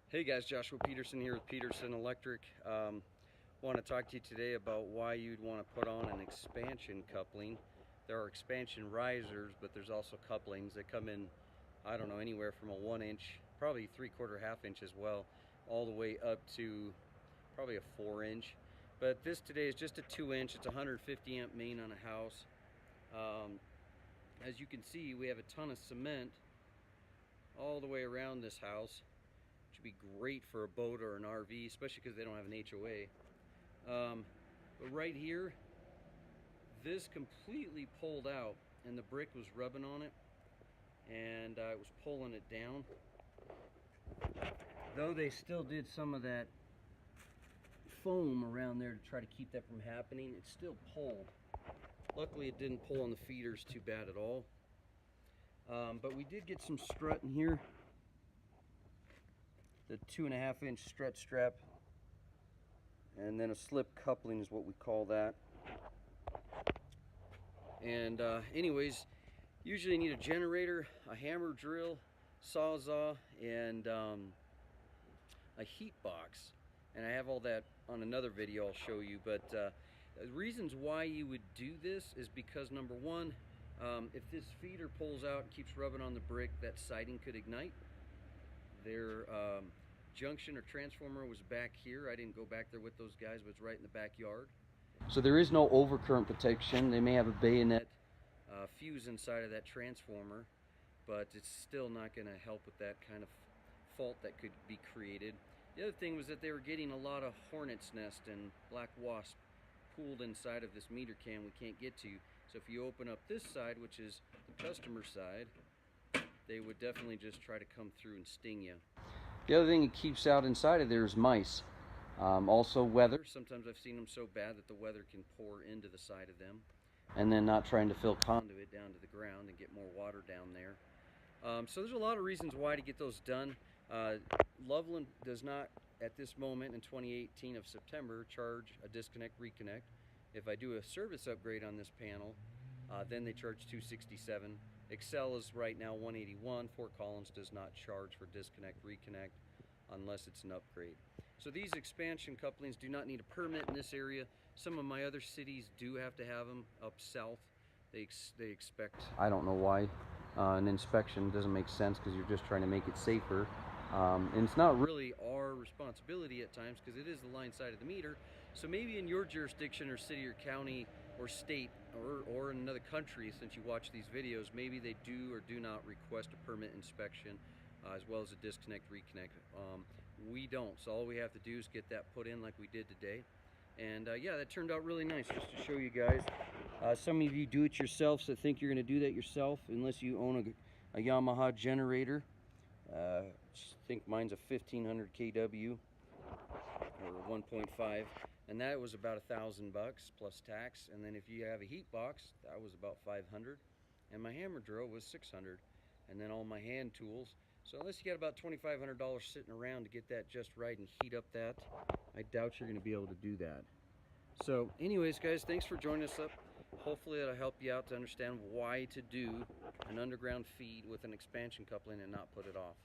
Hey guys, Joshua Peterson here with Peterson Electric. Want to talk to you today about why you'd want to put on an expansion coupling. There are expansion risers, but there's also couplings that come in, I don't know, anywhere from a 1 inch, probably 3/4 half inch as well, all the way up to probably a 4 inch. But this today is just a 2 inch. It's a 150 amp main on a house. As you can see, we have a ton of cement all the way around this house. Should be great for a boat or an RV, especially because they don't have an HOA. But right here, this completely pulled out, and the brick was rubbing on it, and it was pulling it down. Though they still did some of that foam around there to try to keep that from happening, it still pulled. Luckily, it didn't pull on the feeders too bad at all. But we did get some strut in here. The 2.5 inch strut strap, and then a slip coupling is what we call that. And anyways, usually you need a generator, a hammer drill, sawzall, and a heat box. And I have all that on another video I'll show you. But the reasons why you would do this is because, number one, if this feeder pulls out and keeps rubbing on the brick, that siding could ignite. Their junction or transformer was back here. I didn't go back there with those guys, but it's right in the backyard. So there is no overcurrent protection. They may have a bayonet fuse inside of that transformer, but it's still not going to help with that kind of fault that could be created. The other thing was that they were getting a lot of hornet's nest and black wasp pooled inside of this meter can we can't get to. So if you open up this side, which is the customer side, they would definitely just try to come through and sting you. The other thing it keeps out inside of there is mice. Also weather. Sometimes I've seen them so bad that the weather can pour into the side of them. And then not trying to fill conduit down to the ground and get more water down there. So there's a lot of reasons why to get those done. Loveland does not, at this moment in 2018 of September, charge a disconnect reconnect. If I do a service upgrade on this panel, then they charge $267. Excel is right now $181. Fort Collins does not charge for disconnect reconnect unless it's an upgrade. So these expansion couplings do not need a permit in this area. Some of my other cities do have to have them. Up south, they expect, I don't know why, an inspection doesn't make sense because you're just trying to make it safer. And it's not really our responsibility at times because it is the line side of the meter. So maybe in your jurisdiction or city or county or state or in another country, since you watch these videos, maybe they do or do not request a permit inspection as well as a disconnect reconnect. We don't, so all we have to do is get that put in like we did today. And yeah, that turned out really nice, just to show you guys. Some of you do it yourself, so think you're going to do that yourself unless you own a Yamaha generator. I think mine's a 1500 kW or 1.5, and that was about $1,000 plus tax. And then if you have a heat box, that was about 500, and my hammer drill was 600, and then all my hand tools. So unless you got about $2,500 sitting around to get that just right and heat up that, I doubt you're going to be able to do that. So anyways, guys, thanks for joining us up. Hopefully that'll help you out to understand why to do an underground feed with an expansion coupling and not put it off.